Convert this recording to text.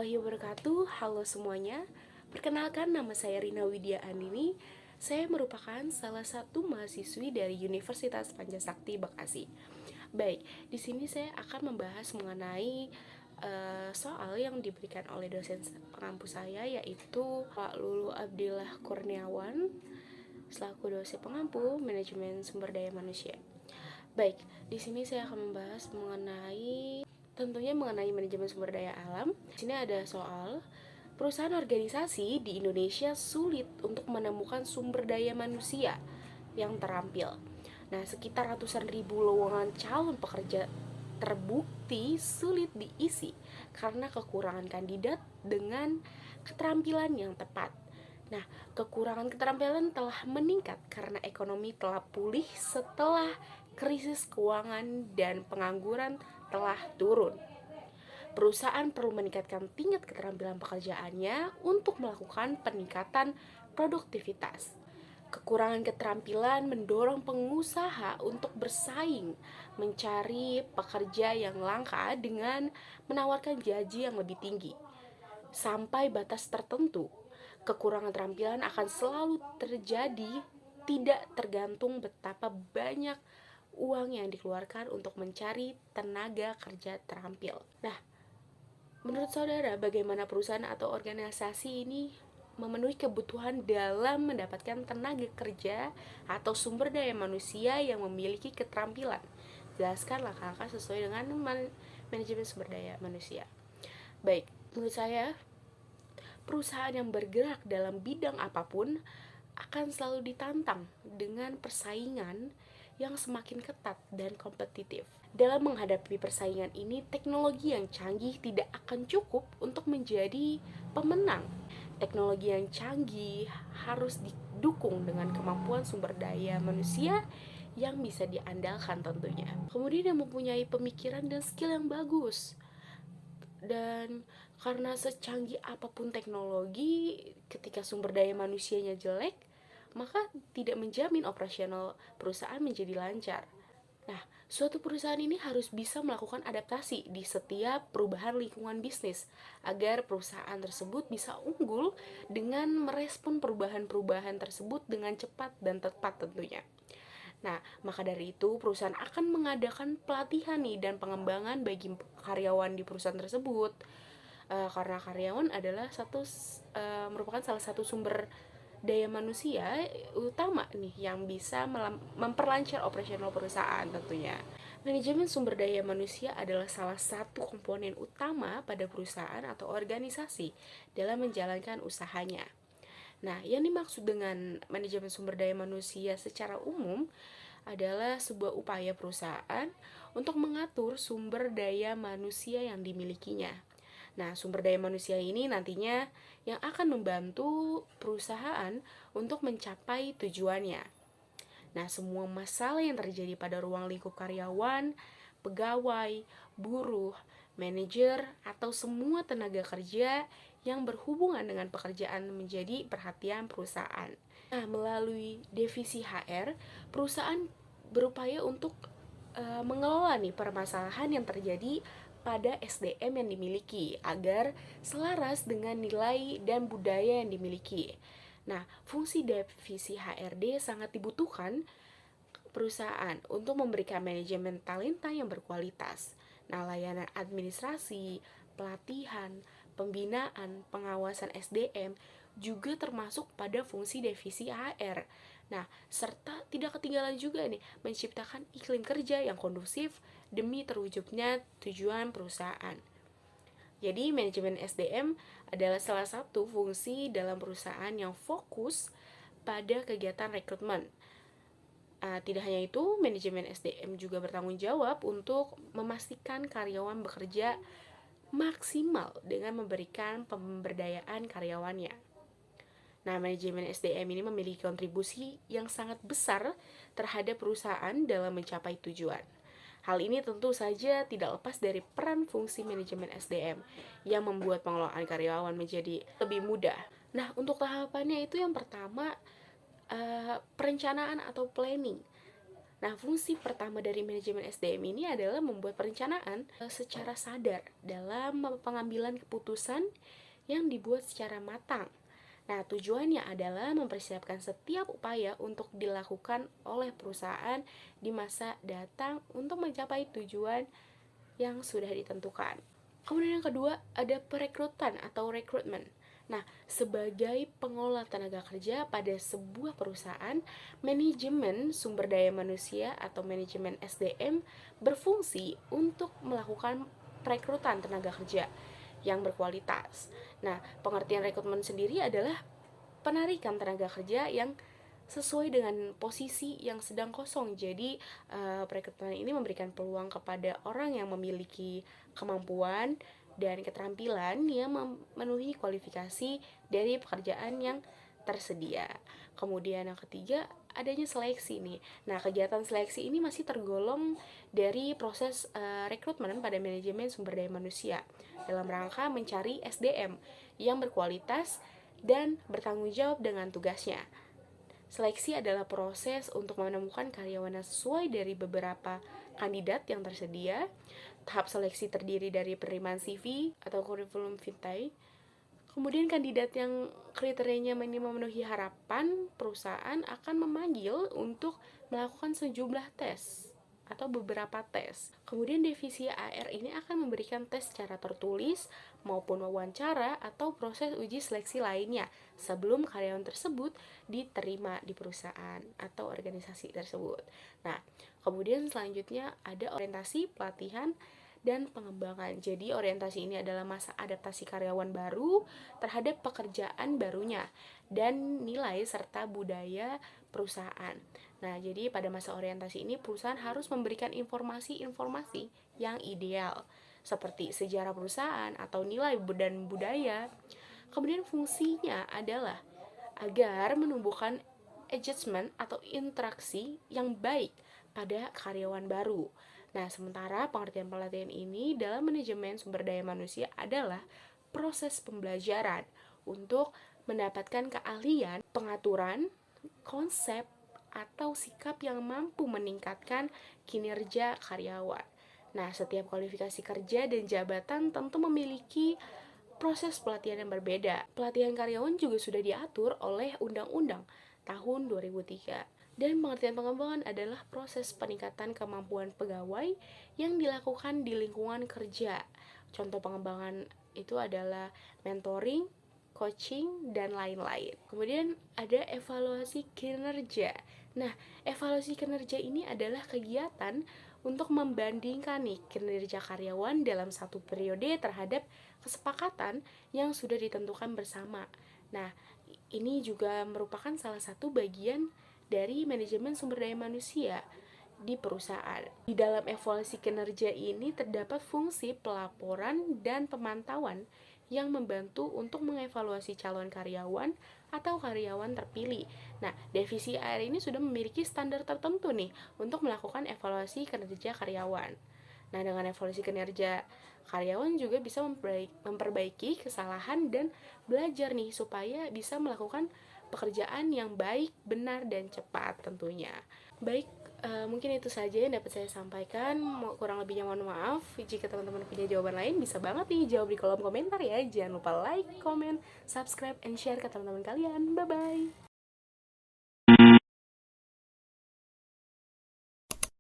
warahmatullahi wabarakatuh. Halo semuanya. Perkenalkan, nama saya Rina Widya Andini. Saya merupakan salah satu mahasiswi dari Universitas Pancasakti Bekasi. Baik, di sini saya akan membahas mengenai soal yang diberikan oleh dosen pengampu saya, yaitu Pak Lulu Abdillah Kurniawan selaku dosen pengampu Manajemen Sumber Daya Manusia. Baik, di sini saya akan membahas tentunya mengenai manajemen sumber daya alam. Di sini ada soal perusahaan organisasi di Indonesia sulit untuk menemukan sumber daya manusia yang terampil. Nah, sekitar ratusan ribu lowongan calon pekerja terbukti sulit diisi karena kekurangan kandidat dengan keterampilan yang tepat. Nah, kekurangan keterampilan telah meningkat karena ekonomi telah pulih setelah krisis keuangan dan pengangguran telah turun. Perusahaan perlu meningkatkan tingkat keterampilan pekerjaannya untuk melakukan peningkatan produktivitas. Kekurangan keterampilan mendorong pengusaha untuk bersaing mencari pekerja yang langka dengan menawarkan gaji yang lebih tinggi. Sampai batas tertentu, kekurangan keterampilan akan selalu terjadi, tidak tergantung betapa banyak uang yang dikeluarkan untuk mencari tenaga kerja terampil. Nah, menurut saudara, bagaimana perusahaan atau organisasi ini memenuhi kebutuhan dalam mendapatkan tenaga kerja atau sumber daya manusia yang memiliki keterampilan? Jelaskan langkah-langkah sesuai dengan manajemen sumber daya manusia. Baik, menurut saya, perusahaan yang bergerak dalam bidang apapun akan selalu ditantang dengan persaingan yang semakin ketat dan kompetitif. Dalam menghadapi persaingan ini, teknologi yang canggih tidak akan cukup untuk menjadi pemenang. Teknologi yang canggih harus didukung dengan kemampuan sumber daya manusia yang bisa diandalkan tentunya. Kemudian yang mempunyai pemikiran dan skill yang bagus. Dan karena secanggih apapun teknologi, ketika sumber daya manusianya jelek, maka tidak menjamin operasional perusahaan menjadi lancar. Nah, suatu perusahaan ini harus bisa melakukan adaptasi di setiap perubahan lingkungan bisnis agar perusahaan tersebut bisa unggul dengan merespon perubahan-perubahan tersebut dengan cepat dan tepat tentunya. Nah, maka dari itu perusahaan akan mengadakan pelatihan nih dan pengembangan bagi karyawan di perusahaan tersebut. Karena karyawan adalah merupakan salah satu sumber daya manusia utama nih yang bisa memperlancar operasional perusahaan tentunya. Manajemen sumber daya manusia adalah salah satu komponen utama pada perusahaan atau organisasi dalam menjalankan usahanya. Nah, yang dimaksud dengan manajemen sumber daya manusia secara umum adalah sebuah upaya perusahaan untuk mengatur sumber daya manusia yang dimilikinya. Nah, sumber daya manusia ini nantinya yang akan membantu perusahaan untuk mencapai tujuannya. Nah, semua masalah yang terjadi pada ruang lingkup karyawan, pegawai, buruh, manajer, atau semua tenaga kerja yang berhubungan dengan pekerjaan menjadi perhatian perusahaan. Nah, melalui divisi HR, perusahaan berupaya untuk mengelola nih permasalahan yang terjadi pada SDM yang dimiliki agar selaras dengan nilai dan budaya yang dimiliki. Nah, fungsi divisi HRD sangat dibutuhkan perusahaan untuk memberikan manajemen talenta yang berkualitas. Nah, layanan administrasi, pelatihan, pembinaan, pengawasan SDM juga termasuk pada fungsi divisi HR. Nah, serta tidak ketinggalan juga nih menciptakan iklim kerja yang kondusif demi terwujudnya tujuan perusahaan. Jadi, manajemen SDM adalah salah satu fungsi dalam perusahaan yang fokus pada kegiatan rekrutmen. Tidak hanya itu, manajemen SDM juga bertanggung jawab untuk memastikan karyawan bekerja maksimal dengan memberikan pemberdayaan karyawannya. Nah, manajemen SDM ini memiliki kontribusi yang sangat besar terhadap perusahaan dalam mencapai tujuan. Hal ini tentu saja tidak lepas dari peran fungsi manajemen SDM yang membuat pengelolaan karyawan menjadi lebih mudah. Nah, untuk tahapannya itu yang pertama, perencanaan atau planning. Nah, fungsi pertama dari manajemen SDM ini adalah membuat perencanaan secara sadar dalam pengambilan keputusan yang dibuat secara matang. Nah, tujuannya adalah mempersiapkan setiap upaya untuk dilakukan oleh perusahaan di masa datang untuk mencapai tujuan yang sudah ditentukan. Kemudian yang kedua, ada perekrutan atau recruitment. Nah, sebagai pengolah tenaga kerja pada sebuah perusahaan, manajemen sumber daya manusia atau manajemen SDM berfungsi untuk melakukan perekrutan tenaga kerja yang berkualitas. Nah, pengertian rekrutmen sendiri adalah penarikan tenaga kerja yang sesuai dengan posisi yang sedang kosong. Jadi, perekrutan ini memberikan peluang kepada orang yang memiliki kemampuan dan keterampilan yang memenuhi kualifikasi dari pekerjaan yang tersedia. Kemudian yang ketiga, adanya seleksi nih. Nah, kegiatan seleksi ini masih tergolong dari proses rekrutmen pada manajemen sumber daya manusia dalam rangka mencari SDM yang berkualitas dan bertanggung jawab dengan tugasnya. Seleksi adalah proses untuk menemukan karyawan yang sesuai dari beberapa kandidat yang tersedia. Tahap seleksi terdiri dari penerimaan CV atau curriculum vitae. Kemudian kandidat yang kriterianya memenuhi harapan, perusahaan akan memanggil untuk melakukan sejumlah tes atau beberapa tes. Kemudian divisi AR ini akan memberikan tes secara tertulis maupun wawancara atau proses uji seleksi lainnya sebelum karyawan tersebut diterima di perusahaan atau organisasi tersebut. Nah, kemudian selanjutnya ada orientasi, pelatihan, dan pengembangan. Jadi orientasi ini adalah masa adaptasi karyawan baru terhadap pekerjaan barunya dan nilai serta budaya perusahaan. Nah, jadi pada masa orientasi ini perusahaan harus memberikan informasi-informasi yang ideal seperti sejarah perusahaan atau nilai dan budaya. Kemudian fungsinya adalah agar menumbuhkan adjustment atau interaksi yang baik pada karyawan baru. Nah, sementara pengertian pelatihan ini dalam manajemen sumber daya manusia adalah proses pembelajaran untuk mendapatkan keahlian, pengaturan, konsep, atau sikap yang mampu meningkatkan kinerja karyawan. Nah, setiap kualifikasi kerja dan jabatan tentu memiliki proses pelatihan yang berbeda. Pelatihan karyawan juga sudah diatur oleh Undang-Undang tahun 2003. Dan pengertian pengembangan adalah proses peningkatan kemampuan pegawai yang dilakukan di lingkungan kerja. Contoh pengembangan itu adalah mentoring, coaching, dan lain-lain. Kemudian ada evaluasi kinerja. Nah, evaluasi kinerja ini adalah kegiatan untuk membandingkan nih kinerja karyawan dalam satu periode terhadap kesepakatan yang sudah ditentukan bersama. Nah, ini juga merupakan salah satu bagian dari manajemen sumber daya manusia di perusahaan. Di dalam evaluasi kinerja ini terdapat fungsi pelaporan dan pemantauan yang membantu untuk mengevaluasi calon karyawan atau karyawan terpilih. Nah, divisi AR ini sudah memiliki standar tertentu nih untuk melakukan evaluasi kinerja karyawan. Nah, dengan evaluasi kinerja karyawan juga bisa memperbaiki kesalahan dan belajar nih supaya bisa melakukan pekerjaan yang baik, benar, dan cepat tentunya. Baik, mungkin itu saja yang dapat saya sampaikan. Kurang lebihnya mohon maaf. Jika teman-teman punya jawaban lain, bisa banget nih jawab di kolom komentar ya. Jangan lupa like, comment, subscribe, and share ke teman-teman kalian. Bye-bye.